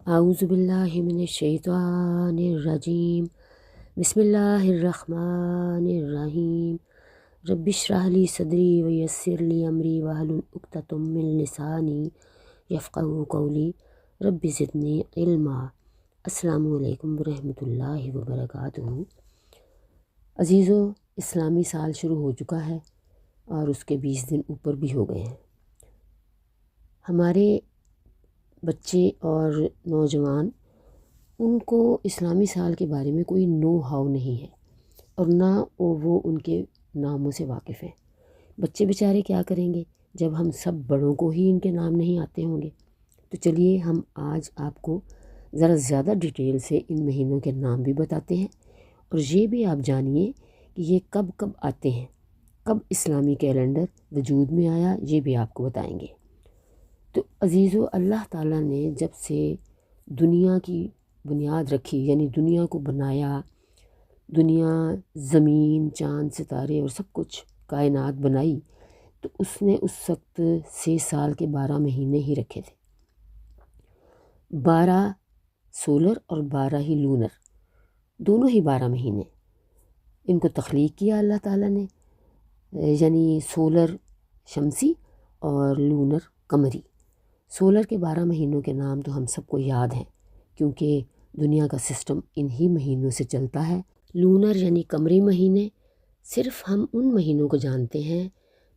اعوذ باللہ من الشیطان الرجیم، بسم اللہ الرحمن الرحیم۔ رب اشرح لی صدری ویسر لی امری واحلل عقدۃ من لسانی یفقہوا قولی، رب زدنی علما۔ السلام علیکم ورحمۃ اللہ وبرکاتہ۔ عزیزو، اسلامی سال شروع ہو چکا ہے اور اس کے 20 دن اوپر بھی ہو گئے ہیں۔ ہمارے بچے اور نوجوان، ان کو اسلامی سال کے بارے میں کوئی نو ہاؤ نہیں ہے اور نہ وہ ان کے ناموں سے واقف ہیں۔ بچے بیچارے کیا کریں گے جب ہم سب بڑوں کو ہی ان کے نام نہیں آتے ہوں گے؟ تو چلیے ہم آج آپ کو ذرا زیادہ ڈیٹیل سے ان مہینوں کے نام بھی بتاتے ہیں، اور یہ بھی آپ جانیے کہ یہ کب کب آتے ہیں، کب اسلامی کیلنڈر وجود میں آیا، یہ بھی آپ کو بتائیں گے۔ تو عزیزو، اللہ تعالیٰ نے جب سے دنیا کی بنیاد رکھی، یعنی دنیا کو بنایا، دنیا، زمین، چاند، ستارے اور سب کچھ کائنات بنائی، تو اس نے اس وقت 6 سال کے 12 مہینے ہی رکھے تھے۔ 12 سولر اور 12 ہی لونر، دونوں ہی 12 مہینے ان کو تخلیق کیا اللہ تعالیٰ نے، یعنی سولر شمسی اور لونر قمری۔ سولر کے 12 مہینوں کے نام تو ہم سب کو یاد ہیں، کیونکہ دنیا کا سسٹم انہی مہینوں سے چلتا ہے۔ لونر یعنی قمری مہینے، صرف ہم ان مہینوں کو جانتے ہیں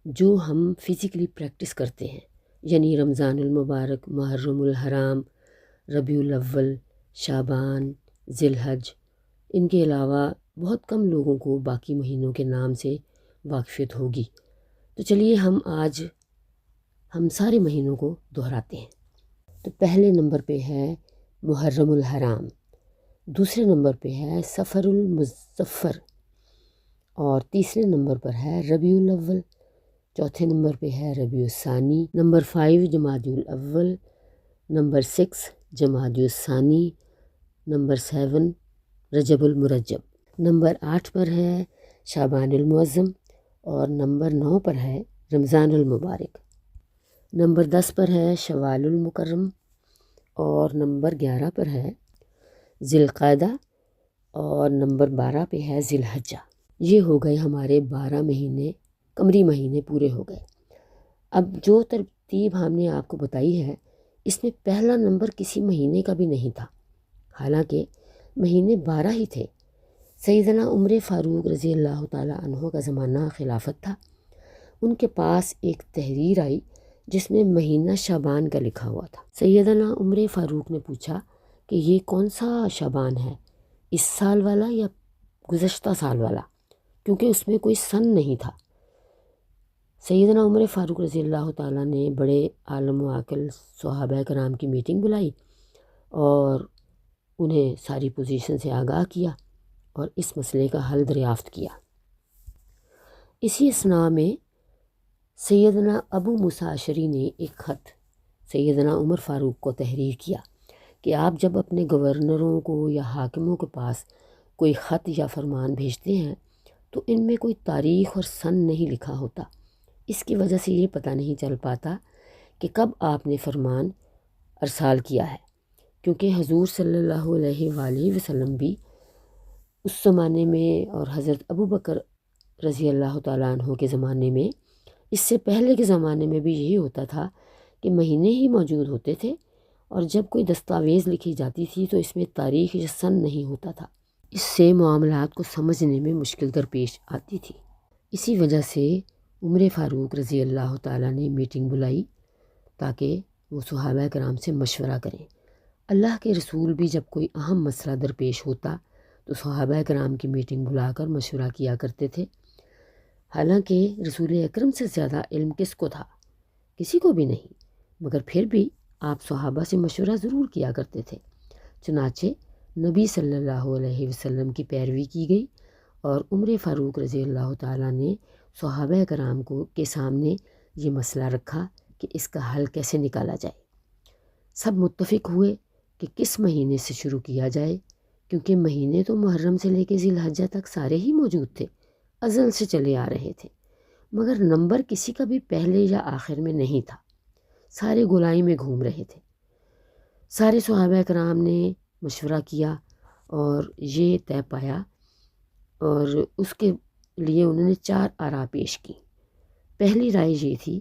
جو ہم فزیکلی پریکٹس کرتے ہیں، یعنی رمضان المبارک، محرم الحرام، ربیع الاول، شعبان، ذی الحج۔ ان کے علاوہ بہت کم لوگوں کو باقی مہینوں کے نام سے واقفیت ہوگی۔ تو چلیے ہم سارے مہینوں کو دہراتے ہیں۔ تو پہلے نمبر پہ ہے محرم الحرام، دوسرے نمبر پہ ہے صفر المظفر، اور تیسرے نمبر پر ہے ربیع الاول، چوتھے نمبر پہ ہے ربیع الثانی، نمبر 5 جمادی الاول، نمبر 6 جمادی الثانی، نمبر 7 رجب المرجب، نمبر 8 پر ہے شعبان المعظم، اور نمبر 9 پر ہے رمضان المبارک، نمبر 10 پر ہے شوال المکرم، اور نمبر 11 پر ہے ذی القعدہ، اور نمبر 12 پہ ہے ذی الحجہ۔ یہ ہو گئے ہمارے 12 مہینے، قمری مہینے پورے ہو گئے۔ اب جو ترتیب ہم نے آپ کو بتائی ہے، اس میں پہلا نمبر کسی مہینے کا بھی نہیں تھا، حالانکہ مہینے 12 ہی تھے۔ سیدنا عمر فاروق رضی اللہ تعالیٰ عنہ کا زمانہ خلافت تھا۔ ان کے پاس ایک تحریر آئی جس میں مہینہ شعبان کا لکھا ہوا تھا۔ سیدنا عمر فاروق نے پوچھا کہ یہ کون سا شعبان ہے، اس سال والا یا گزشتہ سال والا، کیونکہ اس میں کوئی سن نہیں تھا۔ سیدنا عمر فاروق رضی اللہ تعالیٰ نے بڑے عالم و عاقل صحابہ کرام کی میٹنگ بلائی اور انہیں ساری پوزیشن سے آگاہ کیا اور اس مسئلے کا حل دریافت کیا۔ اسی اثناء میں سیدنا ابو موسیٰ اشعری نے ایک خط سیدنا عمر فاروق کو تحریر کیا کہ آپ جب اپنے گورنروں کو یا حاکموں کے پاس کوئی خط یا فرمان بھیجتے ہیں تو ان میں کوئی تاریخ اور سن نہیں لکھا ہوتا۔ اس کی وجہ سے یہ پتہ نہیں چل پاتا کہ کب آپ نے فرمان ارسال کیا ہے، کیونکہ حضور صلی اللہ علیہ وآلہ وسلم بھی اس زمانے میں اور حضرت ابو بکر رضی اللہ تعالیٰ عنہ کے زمانے میں، اس سے پہلے کے زمانے میں بھی یہی ہوتا تھا کہ مہینے ہی موجود ہوتے تھے، اور جب کوئی دستاویز لکھی جاتی تھی تو اس میں تاریخ یا سن نہیں ہوتا تھا۔ اس سے معاملات کو سمجھنے میں مشکل درپیش آتی تھی۔ اسی وجہ سے عمر فاروق رضی اللہ تعالیٰ نے میٹنگ بلائی تاکہ وہ صحابہ کرام سے مشورہ کریں۔ اللہ کے رسول بھی جب کوئی اہم مسئلہ درپیش ہوتا تو صحابہ کرام کی میٹنگ بلا کر مشورہ کیا کرتے تھے۔ حالانکہ رسول اکرم سے زیادہ علم کس کو تھا؟ کسی کو بھی نہیں، مگر پھر بھی آپ صحابہ سے مشورہ ضرور کیا کرتے تھے۔ چنانچہ نبی صلی اللہ علیہ وسلم کی پیروی کی گئی اور عمر فاروق رضی اللہ تعالیٰ نے صحابہ کرام کے سامنے یہ مسئلہ رکھا کہ اس کا حل کیسے نکالا جائے۔ سب متفق ہوئے کہ کس مہینے سے شروع کیا جائے، کیونکہ مہینے تو محرم سے لے کے ذی الحجہ تک سارے ہی موجود تھے، ازل سے چلے آ رہے تھے، مگر نمبر کسی کا بھی پہلے یا آخر میں نہیں تھا، سارے گولائی میں گھوم رہے تھے۔ سارے صحابہ کرام نے مشورہ کیا اور یہ طے پایا، اور اس کے لیے انہوں نے 4 آراء پیش کی۔ پہلی رائے یہ تھی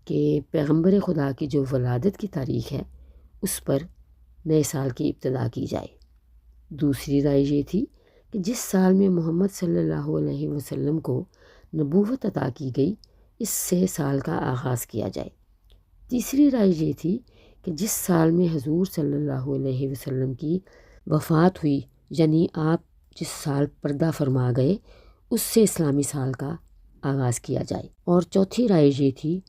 کہ پیغمبر خدا کی جو ولادت کی تاریخ ہے اس پر نئے سال کی ابتدا کی جائے۔ دوسری رائے یہ تھی کہ جس سال میں محمد صلی اللہ علیہ وسلم کو نبوت عطا کی گئی اس سے سال کا آغاز کیا جائے۔ تیسری رائے یہ تھی کہ جس سال میں حضور صلی اللہ علیہ وسلم کی وفات ہوئی، یعنی آپ جس سال پردہ فرما گئے، اس سے اسلامی سال کا آغاز کیا جائے۔ اور چوتھی رائے یہ تھی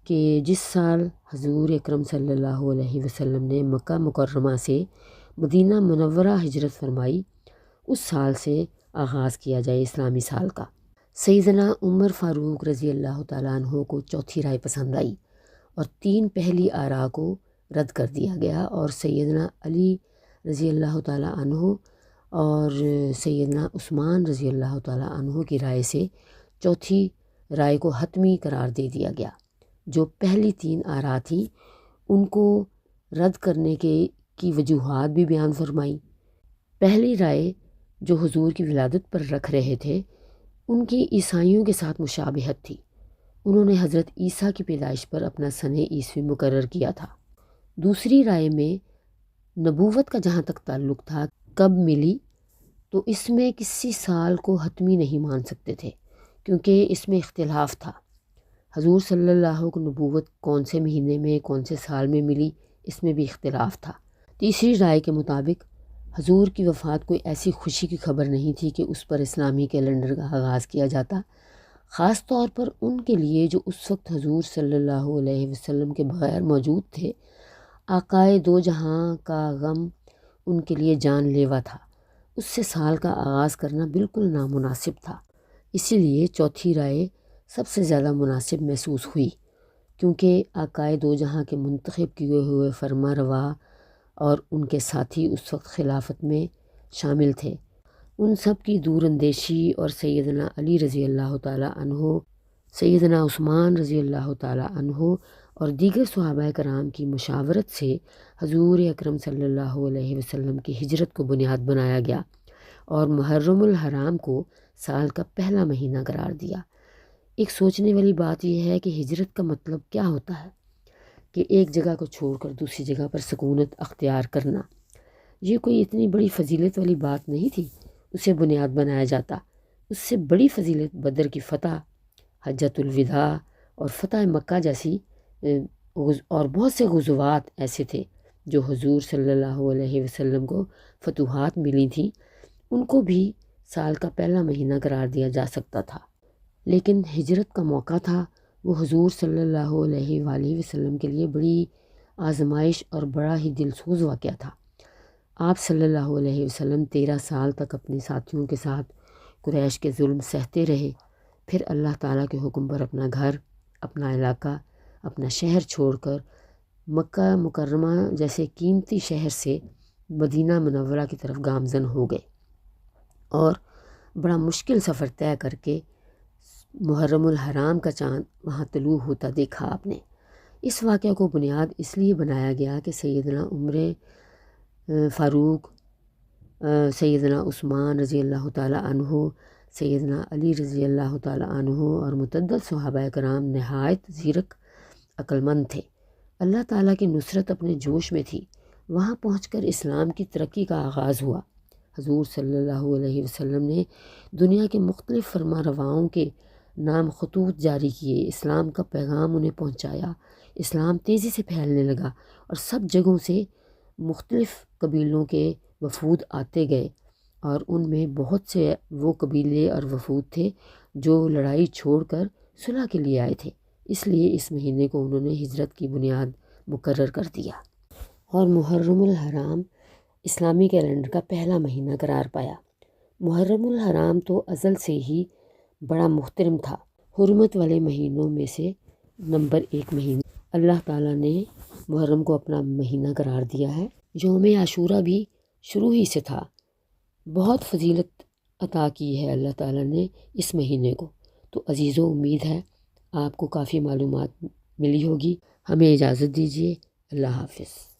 کہ جس سال حضور اکرم صلی اللہ علیہ وسلم نے مکہ مکرمہ سے مدینہ منورہ ہجرت فرمائی اس سال سے آغاز کیا جائے اسلامی سال کا۔ سیدنا عمر فاروق رضی اللہ تعالیٰ عنہ کو چوتھی رائے پسند آئی اور 3 پہلی آراء کو رد کر دیا گیا، اور سیدنا علی رضی اللہ تعالیٰ عنہ اور سیدنا عثمان رضی اللہ تعالیٰ عنہ کی رائے سے چوتھی رائے کو حتمی قرار دے دیا گیا۔ جو پہلی 3 آراء تھیں ان کو رد کرنے کی وجوہات بھی بیان فرمائی۔ پہلی رائے جو حضور کی ولادت پر رکھ رہے تھے ان کی عیسائیوں کے ساتھ مشابہت تھی، انہوں نے حضرت عیسیٰ کی پیدائش پر اپنا سنِ عیسوی مقرر کیا تھا۔ دوسری رائے میں نبوت کا جہاں تک تعلق تھا کب ملی، تو اس میں کسی سال کو حتمی نہیں مان سکتے تھے کیونکہ اس میں اختلاف تھا۔ حضور صلی اللہ علیہ وسلم کو نبوت کون سے مہینے میں کون سے سال میں ملی اس میں بھی اختلاف تھا۔ تیسری رائے کے مطابق حضور کی وفات کوئی ایسی خوشی کی خبر نہیں تھی کہ اس پر اسلامی کیلنڈر کا آغاز کیا جاتا، خاص طور پر ان کے لیے جو اس وقت حضور صلی اللہ علیہ وسلم کے بغیر موجود تھے۔ آقائے دو جہاں کا غم ان کے لیے جان لیوا تھا، اس سے سال کا آغاز کرنا بالکل نامناسب تھا۔ اسی لیے چوتھی رائے سب سے زیادہ مناسب محسوس ہوئی، کیونکہ آقائے دو جہاں کے منتخب کیے ہوئے فرما روا اور ان کے ساتھی اس وقت خلافت میں شامل تھے، ان سب کی دور اندیشی اور سیدنا علی رضی اللہ تعالیٰ عنہ، سیدنا عثمان رضی اللہ تعالیٰ عنہ اور دیگر صحابہ کرام کی مشاورت سے حضور اکرم صلی اللہ علیہ وسلم کی ہجرت کو بنیاد بنایا گیا اور محرم الحرام کو سال کا پہلا مہینہ قرار دیا۔ ایک سوچنے والی بات یہ ہے کہ ہجرت کا مطلب کیا ہوتا ہے کہ ایک جگہ کو چھوڑ کر دوسری جگہ پر سکونت اختیار کرنا۔ یہ کوئی اتنی بڑی فضیلت والی بات نہیں تھی اسے بنیاد بنایا جاتا۔ اس سے بڑی فضیلت بدر کی فتح، حجۃ الوداع اور فتح مکہ جیسی اور بہت سے غزوات ایسے تھے جو حضور صلی اللہ علیہ وسلم کو فتوحات ملی تھیں، ان کو بھی سال کا پہلا مہینہ قرار دیا جا سکتا تھا، لیکن ہجرت کا موقع تھا وہ حضور صلی اللہ علیہ وآلہ وسلم کے لیے بڑی آزمائش اور بڑا ہی دلسوز واقعہ تھا۔ آپ صلی اللہ علیہ وسلم 13 سال تک اپنے ساتھیوں کے ساتھ قریش کے ظلم سہتے رہے، پھر اللہ تعالیٰ کے حکم پر اپنا گھر، اپنا علاقہ، اپنا شہر چھوڑ کر مکہ مکرمہ جیسے قیمتی شہر سے مدینہ منورہ کی طرف گامزن ہو گئے اور بڑا مشکل سفر طے کر کے محرم الحرام کا چاند وہاں طلوع ہوتا دیکھا آپ نے۔ اس واقعہ کو بنیاد اس لیے بنایا گیا کہ سیدنا عمر فاروق، سیدنا عثمان رضی اللہ تعالیٰ عنہ، سیدنا علی رضی اللہ تعالیٰ عنہ اور متعدد صحابہ کرام نہایت زیرک عقل مند تھے۔ اللہ تعالیٰ کی نصرت اپنے جوش میں تھی۔ وہاں پہنچ کر اسلام کی ترقی کا آغاز ہوا۔ حضور صلی اللہ علیہ وسلم نے دنیا کے مختلف فرما رواؤں کے نام خطوط جاری کیے، اسلام کا پیغام انہیں پہنچایا، اسلام تیزی سے پھیلنے لگا اور سب جگہوں سے مختلف قبیلوں کے وفود آتے گئے، اور ان میں بہت سے وہ قبیلے اور وفود تھے جو لڑائی چھوڑ کر صلح کے لیے آئے تھے، اس لیے اس مہینے کو انہوں نے ہجرت کی بنیاد مقرر کر دیا اور محرم الحرام اسلامی کیلنڈر کا پہلا مہینہ قرار پایا۔ محرم الحرام تو ازل سے ہی بڑا محترم تھا، حرمت والے مہینوں میں سے نمبر 1 مہینہ اللہ تعالیٰ نے محرم کو اپنا مہینہ قرار دیا ہے۔ یوم عاشورہ بھی شروع ہی سے تھا، بہت فضیلت عطا کی ہے اللہ تعالیٰ نے اس مہینے کو۔ تو عزیزو، امید ہے آپ کو کافی معلومات ملی ہوگی۔ ہمیں اجازت دیجیے، اللہ حافظ۔